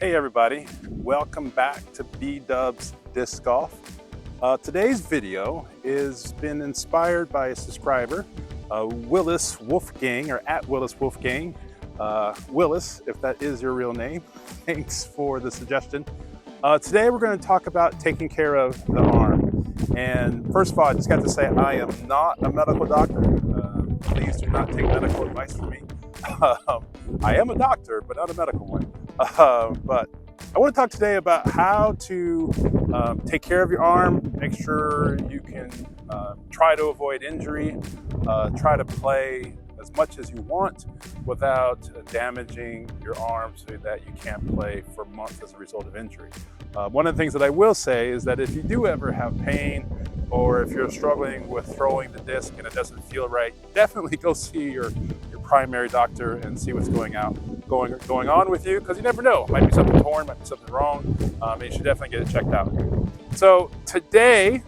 Hey everybody, welcome back to B-Dubs Disc Golf. Today's video is been inspired by a subscriber, Willis Wolfgang, or at Willis Wolfgang. Willis, if that is your real name, thanks for the suggestion. Today we're going to talk about taking care of the arm. And first of all, I just got to say I am not a medical doctor. Please do not take medical advice from me. I am a doctor, but not a medical one. But I want to talk today about how to take care of your arm, make sure you can try to avoid injury, try to play as much as you want without damaging your arm so that you can't play for months as a result of injury. One of the things that I will say is that if you do ever have pain or if you're struggling with throwing the disc and it doesn't feel right, definitely go see your primary doctor and see what's going on with you, because you never know. Might be something torn, might be something wrong. You should definitely get it checked out. So today,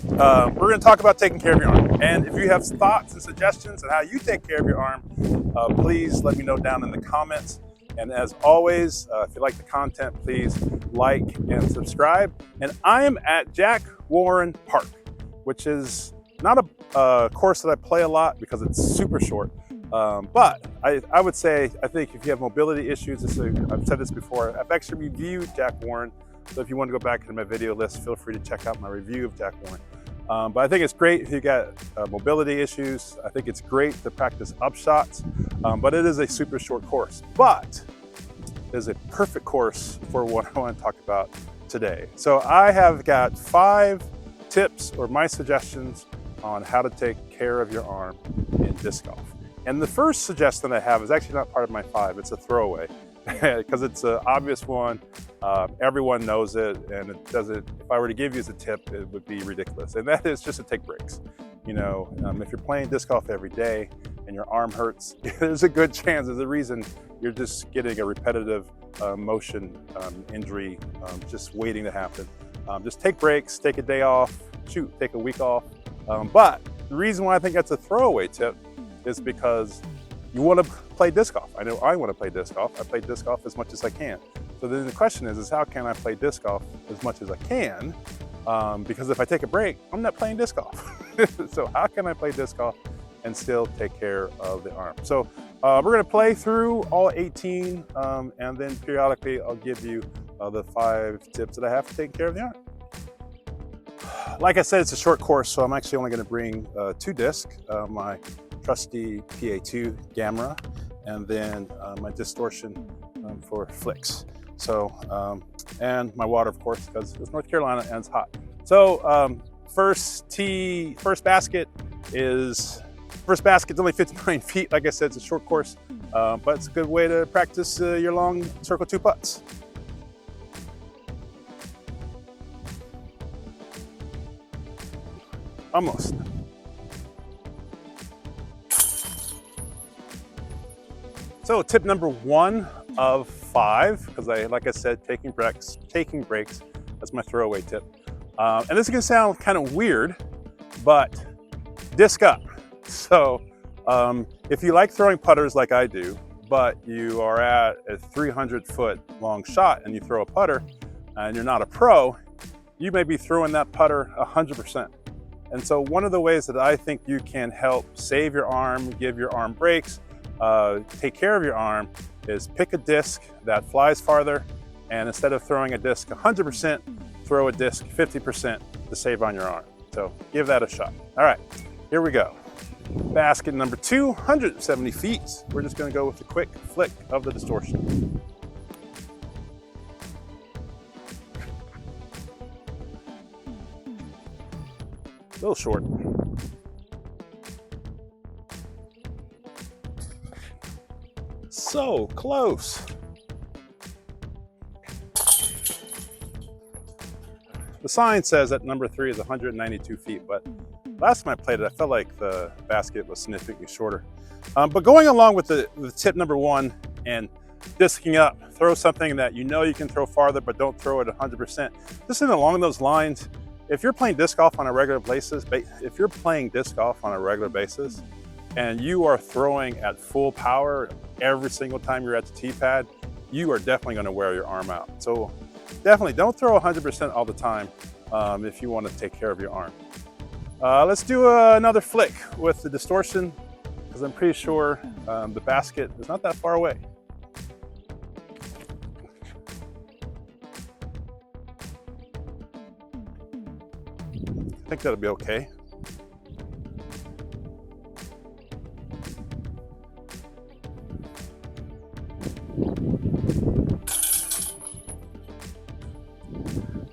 we're going to talk about taking care of your arm. And if you have thoughts and suggestions on how you take care of your arm, please let me know down in the comments. And as always, if you like the content, please like and subscribe. And I am at Jack Warren Park, which is not a course that I play a lot because it's super short. But I would say, I think if you have mobility issues, I've said this before, I've actually reviewed Jack Warren. So if you want to go back into my video list, feel free to check out my review of Jack Warren. But I think it's great if you got mobility issues. I think it's great to practice upshots, but it is a super short course. But it is a perfect course for what I want to talk about today. So I have got 5 tips or my suggestions on how to take care of your arm in disc golf. And the first suggestion I have is actually not part of my 5, it's a throwaway. Because it's an obvious one, everyone knows it, and it doesn't, if I were to give you as a tip, it would be ridiculous. And that is just to take breaks. You know, if you're playing disc golf every day and your arm hurts, there's a good chance, there's a reason you're just getting a repetitive motion injury, just waiting to happen. Just take breaks, take a day off, take a week off. But the reason why I think that's a throwaway tip is because you want to play disc golf. I know I want to play disc golf. I play disc golf as much as I can. So then the question is how can I play disc golf as much as I can? Because if I take a break, I'm not playing disc golf. So how can I play disc golf and still take care of the arm? So we're going to play through all 18, and then periodically I'll give you the 5 tips that I have for taking care of the arm. Like I said, it's a short course, so I'm actually only going to bring 2 discs. My trusty PA2 Gamma, and then my distortion for flicks. So, and my water, of course, because it's North Carolina and it's hot. So, first basket is only 59 feet. Like I said, it's a short course, but it's a good way to practice your long circle 2 putts. Almost. So tip number 1 of 5, because like I said, taking breaks, that's my throwaway tip. And this is gonna sound kind of weird, but disc up. So if you like throwing putters like I do, but you are at a 300-foot long shot and you throw a putter and you're not a pro, you may be throwing that putter 100%. And so one of the ways that I think you can help save your arm, give your arm breaks, take care of your arm is pick a disc that flies farther, and instead of throwing a disc 100%, throw a disc 50% to save on your arm. So give that a shot. All right, here we go. Basket number 2, 170 feet. We're just gonna go with a quick flick of the distortion. A little short. So close. The sign says that number 3 is 192 feet, but last time I played it, I felt like the basket was significantly shorter. But going along with the tip number 1 and discing up, throw something that you know you can throw farther, but don't throw it 100%. Just along those lines, if you're playing disc golf on a regular basis, and you are throwing at full power every single time you're at the tee pad, you are definitely going to wear your arm out. So definitely don't throw 100% all the time if you want to take care of your arm. Let's do another flick with the distortion, because I'm pretty sure the basket is not that far away. I think that'll be okay.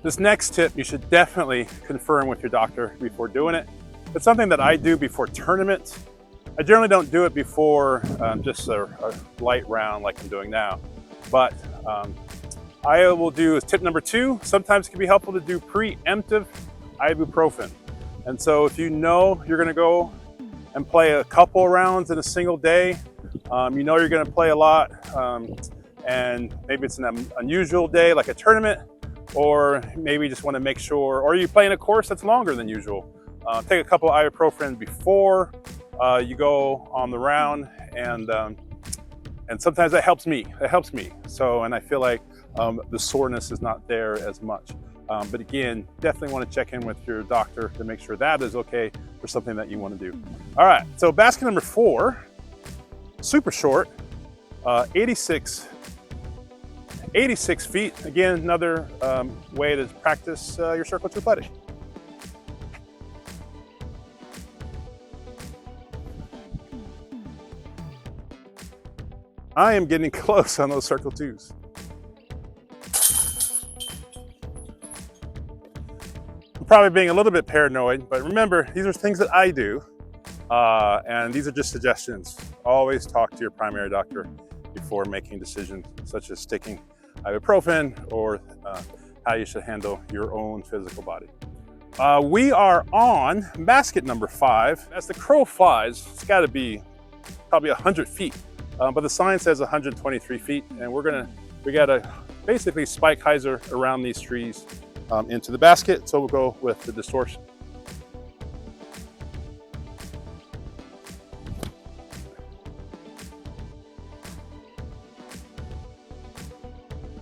This next tip, you should definitely confirm with your doctor before doing it. It's something that I do before tournaments. I generally don't do it before just a light round like I'm doing now. But I will do tip number 2. Sometimes it can be helpful to do preemptive ibuprofen. And so if you know you're gonna go and play a couple rounds in a single day, you know you're gonna play a lot, and maybe it's an unusual day like a tournament, or maybe you just wanna make sure, or you're playing a course that's longer than usual. Take a couple of ibuprofen before you go on the round, and sometimes that helps me. So, and I feel like the soreness is not there as much. But again, definitely want to check in with your doctor to make sure that is okay for something that you want to do. All right, so basket number 4, super short, 86 feet. Again, another way to practice your circle 2 putting. I am getting close on those circle 2s. I'm probably being a little bit paranoid, but remember, these are things that I do, and these are just suggestions. Always talk to your primary doctor before making decisions, such as taking ibuprofen or how you should handle your own physical body. We are on basket number 5. As the crow flies, it's got to be probably 100 feet, but the sign says 123 feet, and we got to basically spike hyzer around these trees into the basket, so we'll go with the distortion.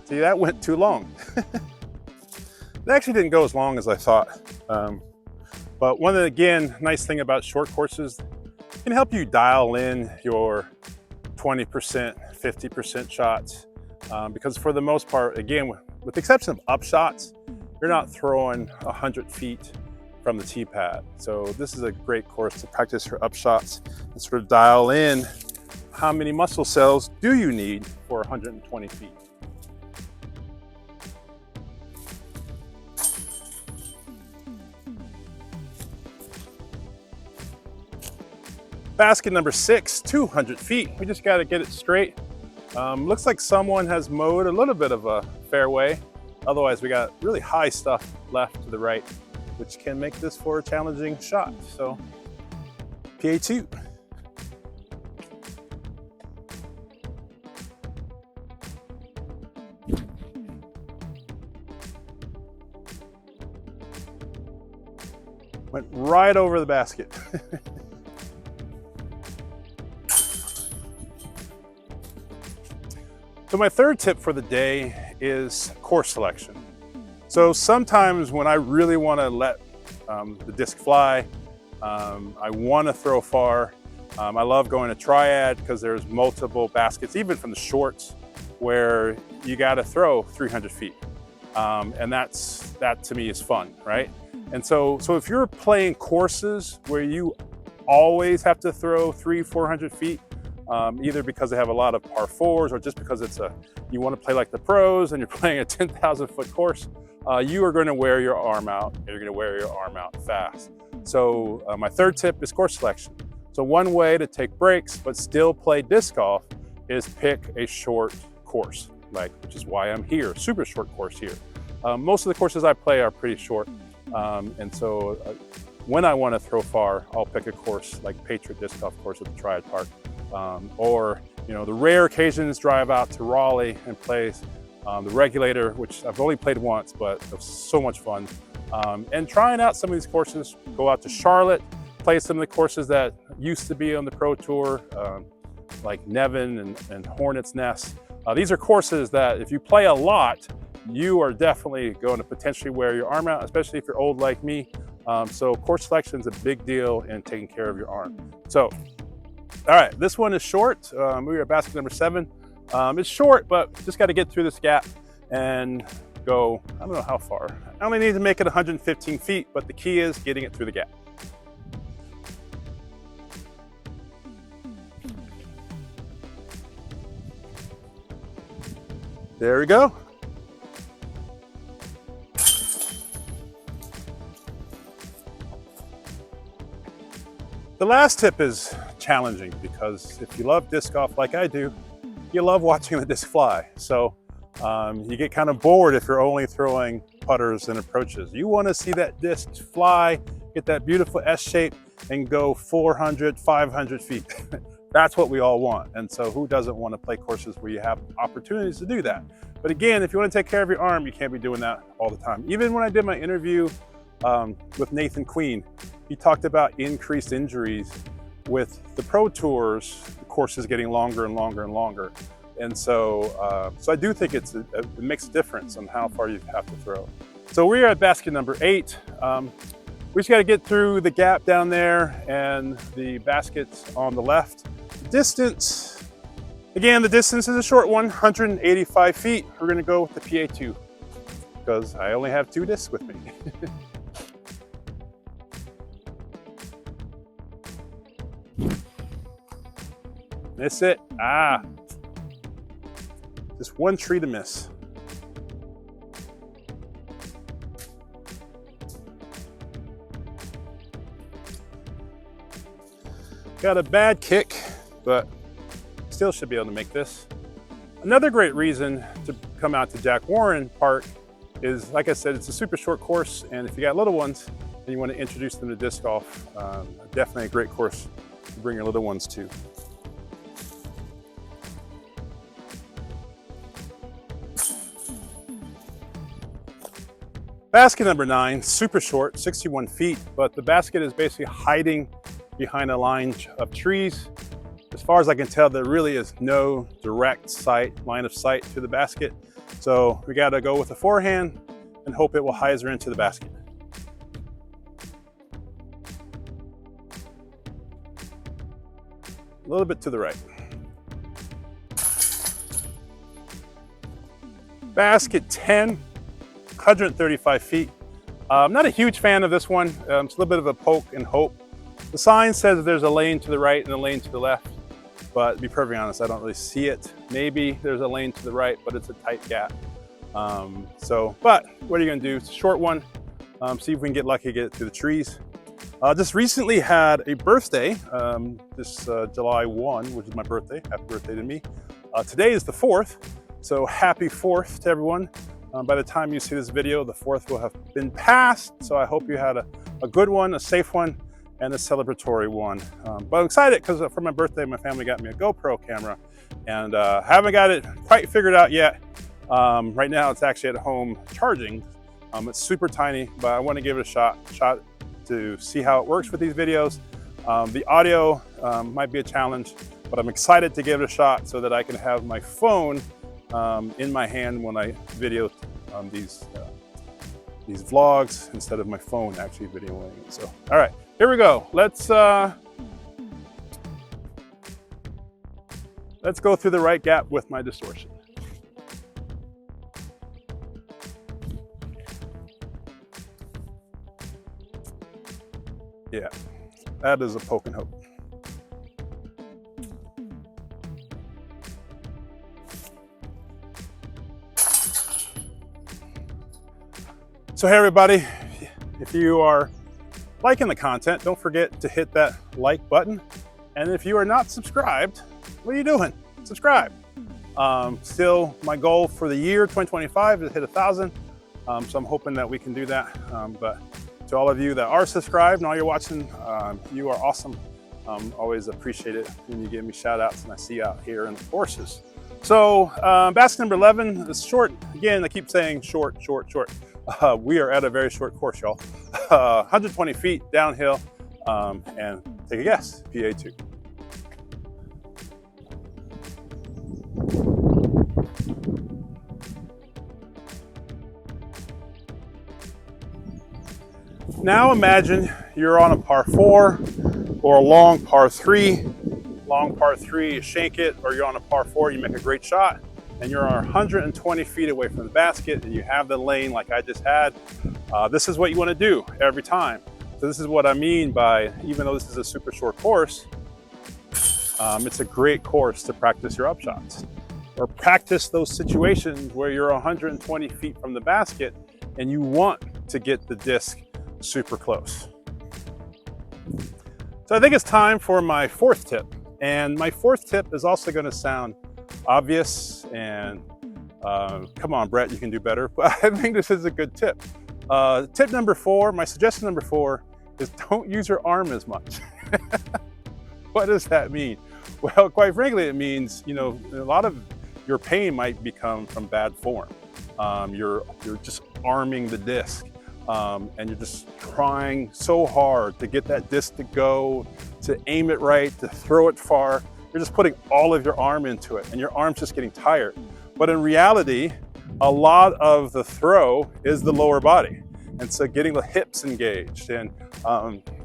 See, that went too long. It actually didn't go as long as I thought. But one of the, again, nice thing about short courses, it can help you dial in your 20%, 50% shots. Because for the most part, again, with the exception of up shots, you're not throwing 100 feet from the tee pad. So this is a great course to practice your up shots and sort of dial in how many muscle cells do you need for 120 feet. Basket number 6, 200 feet. We just got to get it straight. Looks like someone has mowed a little bit of a fairway. Otherwise, we got really high stuff left to the right, which can make this for a challenging shot. So, PA2. Went right over the basket. So my third tip for the day is course selection. So sometimes when I really want to let the disc fly, I want to throw far. I love going to triad because there's multiple baskets, even from the shorts, where you got to throw 300 feet. And that to me is fun, right? And so if you're playing courses where you always have to throw 300-400 feet, either because they have a lot of par 4s or just because you want to play like the pros and you're playing a 10,000 foot course, you are going to wear your arm out, and you're going to wear your arm out fast. So my third tip is course selection. So one way to take breaks but still play disc golf is pick a short course, which is why I'm here, super short course here. Most of the courses I play are pretty short, and so when I want to throw far, I'll pick a course like Patriot Disc Golf Course at the Triad Park. Or the rare occasions drive out to Raleigh and play the Regulator, which I've only played once, but it was so much fun. And trying out some of these courses, go out to Charlotte, play some of the courses that used to be on the Pro Tour, like Nevin and Hornets Nest. These are courses that if you play a lot, you are definitely going to potentially wear your arm out, especially if you're old like me. So course selection is a big deal in taking care of your arm. So, all right, this one is short. We are at basket number 7. It's short, but just got to get through this gap and go, I don't know how far. I only need to make it 115 feet, but the key is getting it through the gap. There we go. The last tip is challenging because if you love disc golf like I do, you love watching the disc fly. So you get kind of bored if you're only throwing putters and approaches. You want to see that disc fly, get that beautiful S shape and go 400, 500 feet. That's what we all want. And so who doesn't want to play courses where you have opportunities to do that? But again, if you want to take care of your arm, you can't be doing that all the time. Even when I did my interview with Nathan Queen, he talked about increased injuries with the Pro Tours, the courses getting longer and longer and longer. And so, so I do think it makes a difference on how far you have to throw. So we're at basket number 8. We just got to get through the gap down there and the baskets on the left. Distance, again, the distance is a short one, 185 feet. We're going to go with the PA2 because I only have 2 discs with me. Miss it. Just 1 tree to miss. Got a bad kick, but still should be able to make this. Another great reason to come out to Jack Warren Park is, like I said, it's a super short course, and if you got little ones and you want to introduce them to disc golf, definitely a great course to bring your little ones to. Basket number 9, super short, 61 feet, but the basket is basically hiding behind a line of trees. As far as I can tell, there really is no direct line of sight to the basket. So we got to go with a forehand and hope it will hyzer into the basket. A little bit to the right. Basket 10. 135 feet. I'm not a huge fan of this one. It's a little bit of a poke and hope. The sign says there's a lane to the right and a lane to the left, but to be perfectly honest, I don't really see it. Maybe there's a lane to the right, but it's a tight gap. But what are you gonna do? It's a short one. See if we can get lucky, get it through the trees. Just recently had a birthday, this July 1, which is my birthday. Happy birthday to me. Today is the 4th, so happy 4th to everyone. By the time you see this video, the 4th will have been passed. So I hope you had a good one, a safe one, and a celebratory one. But I'm excited because for my birthday, my family got me a GoPro camera and haven't got it quite figured out yet. Right now it's actually at home charging. It's super tiny, but I want to give it a shot to see how it works with these videos. The audio might be a challenge, but I'm excited to give it a shot so that I can have my phone in my hand when I video these vlogs instead of my phone actually videoing it. So, all right, here we go. Let's go through the right gap with my distortion. Yeah, that is a poke and hope. So hey everybody, if you are liking the content, don't forget to hit that like button. And if you are not subscribed, what are you doing? Subscribe. Still, my goal for the year 2025 is to hit 1,000. So I'm hoping that we can do that. But to all of you that are subscribed and all you're watching, you are awesome. Always appreciate it when you give me shout outs and I see you out here in the courses. So basket number 11 is short. Again, I keep saying short, short, short. We are at a very short course, y'all. 120 feet downhill, and take a guess, PA2. Now imagine you're on a par 4 or a long par 3. Long par 3, you shank it, or you're on a par 4, you make a great shot, and you're 120 feet away from the basket, and you have the lane like I just had. This is what you want to do every time. So this is what I mean by, even though this is a super short course, it's a great course to practice your upshots, or practice those situations where you're 120 feet from the basket and you want to get the disc super close. So I think it's time for my fourth tip. And my fourth tip is also going to sound obvious and come on, Brett, you can do better. But I think this is a good tip. Tip number 4, my suggestion number 4 is don't use your arm as much. What does that mean? Well, quite frankly, it means, you know, a lot of your pain might become from bad form. You're just arming the disc. And you're just trying so hard to get that disc to go, to aim it right, to throw it far. You're just putting all of your arm into it, and your arm's just getting tired. But in reality, a lot of the throw is the lower body. And so getting the hips engaged. And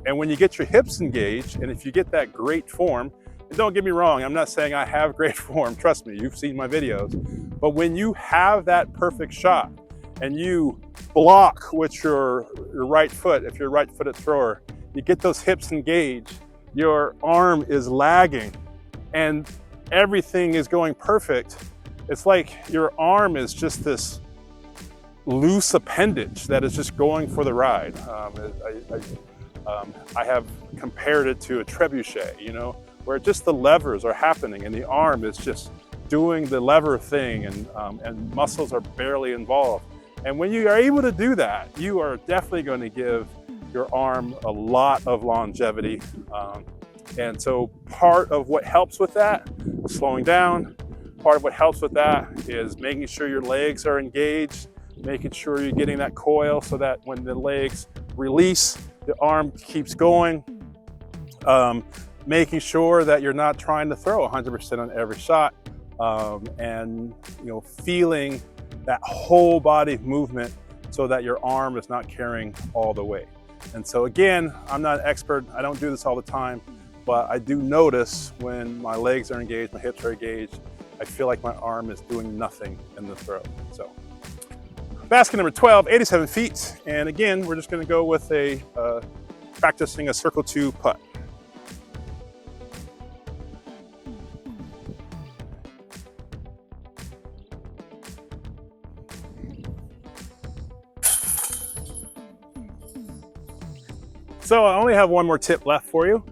when you get your hips engaged, and if you get that great form, and don't get me wrong, I'm not saying I have great form, trust me, you've seen my videos. But when you have that perfect shot, and you block with your right foot, if you're a right-footed thrower, you get those hips engaged, your arm is lagging, and everything is going perfect. It's like your arm is just this loose appendage that is just going for the ride. I have compared it to a trebuchet, you know, where just the levers are happening and the arm is just doing the lever thing, and muscles are barely involved. And when you are able to do that, you are definitely going to give your arm a lot of longevity. And so part of what helps with that, slowing down, part of what helps with that is making sure your legs are engaged, making sure you're getting that coil so that when the legs release, the arm keeps going, making sure that you're not trying to throw 100% on every shot, and you know, feeling that whole body movement so that your arm is not carrying all the weight. And so again, I'm not an expert, I don't do this all the time, but I do notice when my legs are engaged, my hips are engaged, I feel like my arm is doing nothing in the throw. So basket number 12, 87 feet. And again, we're just gonna go with a practicing a circle 2 putt. So I only have one more tip left for you.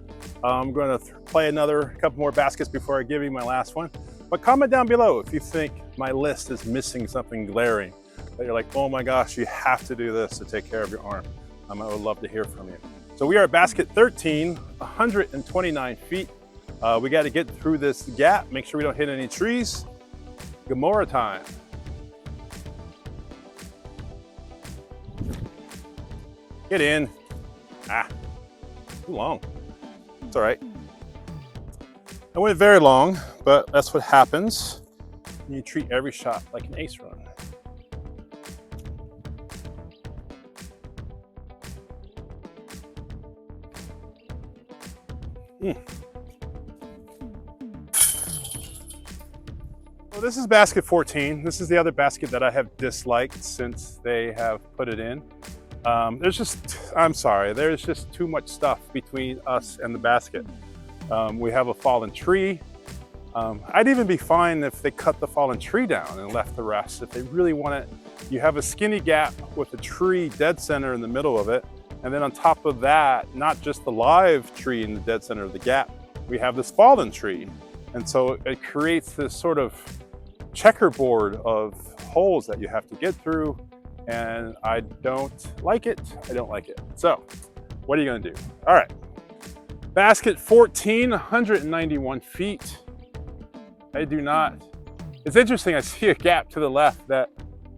I'm going to play another couple more baskets before I give you my last one. But comment down below if you think my list is missing something glaring, that you're like, oh my gosh, you have to do this to take care of your arm. I would love to hear from you. So we are at basket 13, 129 feet. We got to get through this gap, make sure we don't hit any trees. Gomorrah time. Get in. Ah, too long. It's all right. I went very long, but that's what happens when you treat every shot like an ace run. Well, this is basket 14. This is the other basket that I have disliked since they have put it in. I'm sorry, there's just too much stuff between us and the basket. We have a fallen tree. I'd even be fine if they cut the fallen tree down and left the rest. If they really want it, you have a skinny gap with a tree dead center in the middle of it. And then on top of that, not just the live tree in the dead center of the gap, we have this fallen tree. And so it creates this sort of checkerboard of holes that you have to get through. And I don't like it. I don't like it. So what are you gonna do? All right, basket 14, 191 feet. I do not, it's interesting, I see a gap to the left that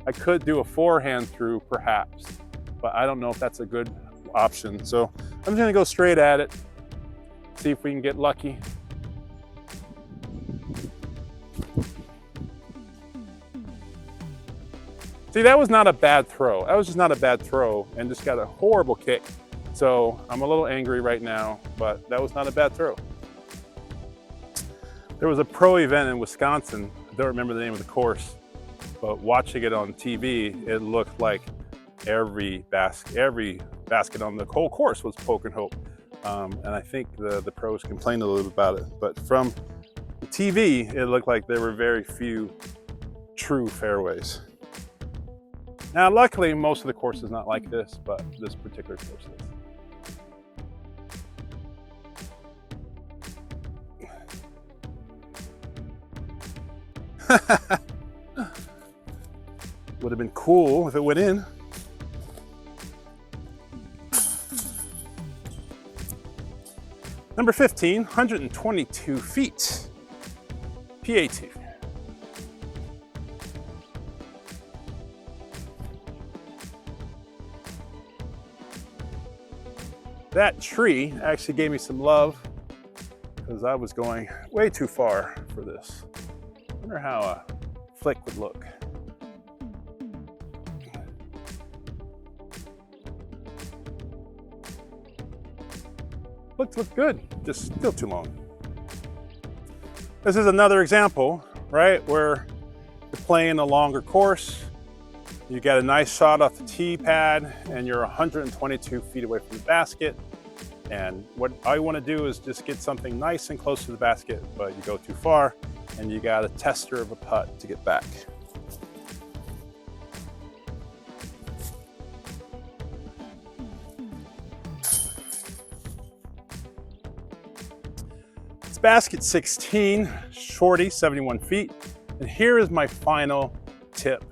I could do a forehand through perhaps, but I don't know if that's a good option. So I'm just gonna go straight at it, see if we can get lucky. See, that was not a bad throw. That was just not a bad throw and just got a horrible kick. So I'm a little angry right now, but that was not a bad throw. There was a pro event in Wisconsin. I don't remember the name of the course, but watching it on TV, it looked like every basket on the whole course was poke and hope. And I think the pros complained a little bit about it, but from the TV, it looked like there were very few true fairways. Now, luckily, most of the course is not like this, but this particular course is. Would have been cool if it went in. Number 15, 122 feet. PA2. That tree actually gave me some love because I was going way too far for this. I wonder how a flick would look. Looked good, just still too long. This is another example, right, where you're playing a longer course, you got a nice shot off the tee pad, and you're 122 feet away from the basket. And what I want to do is just get something nice and close to the basket, but you go too far, and you got a tester of a putt to get back. It's basket 16, shorty, 71 feet. And here is my final tip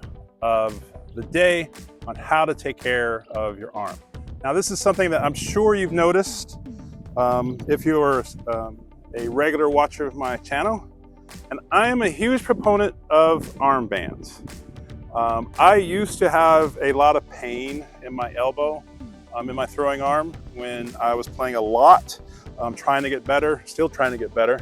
of the day on how to take care of your arm. Now, this is something that I'm sure you've noticed if you're a regular watcher of my channel. And I am a huge proponent of armbands. I used to have a lot of pain in my elbow, in my throwing arm when I was playing a lot. Trying to get better, still trying to get better.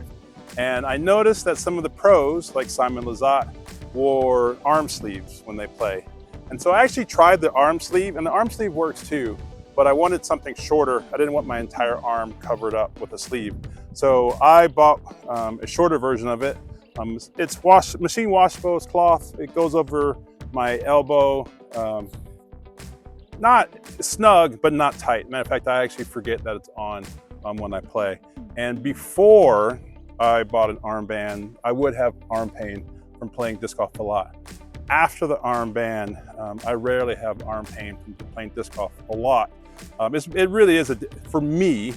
And I noticed that some of the pros, like Simon Lizotte, wore arm sleeves when they play. And so I actually tried the arm sleeve, and the arm sleeve works too, but I wanted something shorter. I didn't want my entire arm covered up with a sleeve. So I bought a shorter version of it. It's machine washable, it's cloth. It goes over my elbow. Not snug, but not tight. Matter of fact, I actually forget that it's on when I play. And before I bought an armband, I would have arm pain from playing disc golf a lot. After the armband, I rarely have arm pain from playing disc golf a lot. It really is, for me,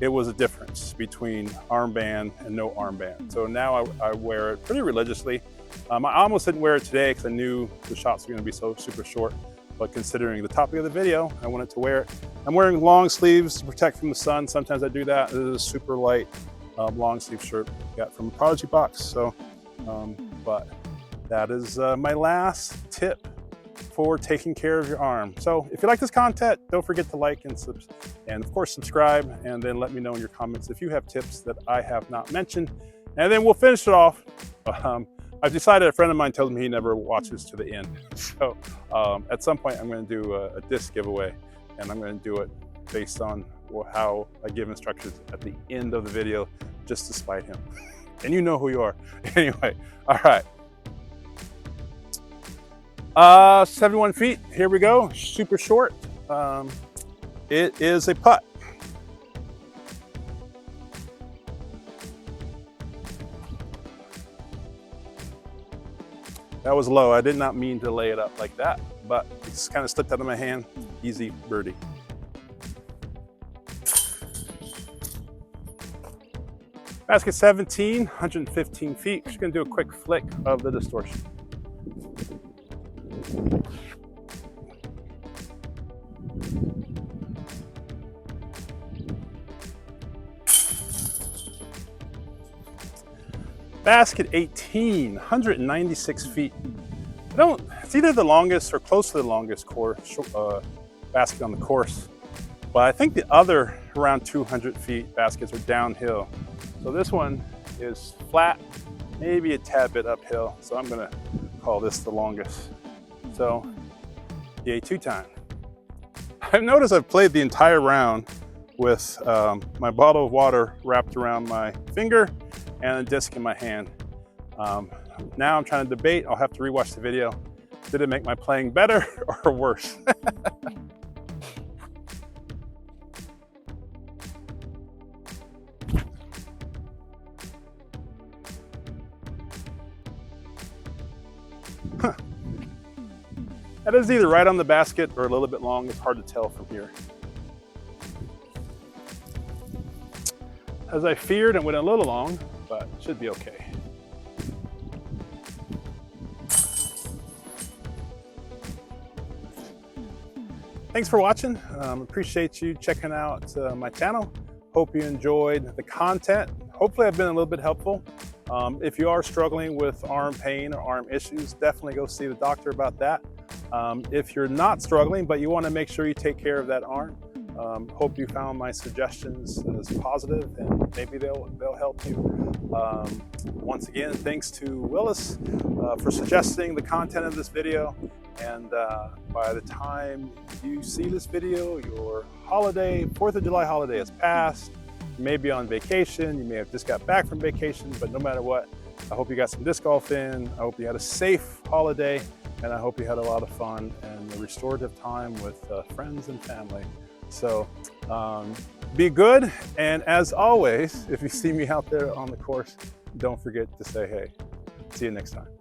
it was a difference between armband and no armband. So now I wear it pretty religiously. I almost didn't wear it today because I knew the shots were gonna be so super short. But considering the topic of the video, I wanted to wear it. I'm wearing long sleeves to protect from the sun. Sometimes I do that. This is a super light long sleeve shirt I got from a Prodigy box. So, but that is my last tip for taking care of your arm. So if you like this content, don't forget to like and of course subscribe, and then let me know in your comments if you have tips that I have not mentioned. And then we'll finish it off. I've decided, a friend of mine told me he never watches to the end. So at some point I'm going to do a disc giveaway, and I'm going to do it based on how I give instructions at the end of the video, just to spite him. And you know who you are. Anyway, all right. 71 feet, here we go, super short. It is a putt. That was low. I did not mean to lay it up like that, but it just kind of slipped out of my hand. Easy birdie. Basket 17, 115 feet. Just gonna do a quick flick of the distortion. Basket 18, 196 feet. It's either the longest or close to the longest basket on the course, but I think the other around 200 feet baskets are downhill. So this one is flat, maybe a tad bit uphill. So I'm gonna call this the longest. So, yay 2 time. I've noticed I've played the entire round with my bottle of water wrapped around my finger and a disc in my hand. Now I'm trying to debate. I'll have to rewatch the video. Did it make my playing better or worse? Huh. That is either right on the basket or a little bit long. It's hard to tell from here. As I feared, it went a little long, but it should be okay. Thanks for watching. Appreciate you checking out my channel. Hope you enjoyed the content. Hopefully I've been a little bit helpful. If you are struggling with arm pain or arm issues, definitely go see the doctor about that. If you're not struggling, but you want to make sure you take care of that arm, hope you found my suggestions as positive and maybe they'll help you. Once again, thanks to Willis for suggesting the content of this video. And by the time you see this video, your holiday, 4th of July holiday has passed. You may be on vacation, you may have just got back from vacation, but no matter what, I hope you got some disc golf in. I hope you had a safe holiday, and I hope you had a lot of fun and a restorative time with friends and family. So be good, and as always, if you see me out there on the course, don't forget to say hey. See you next time.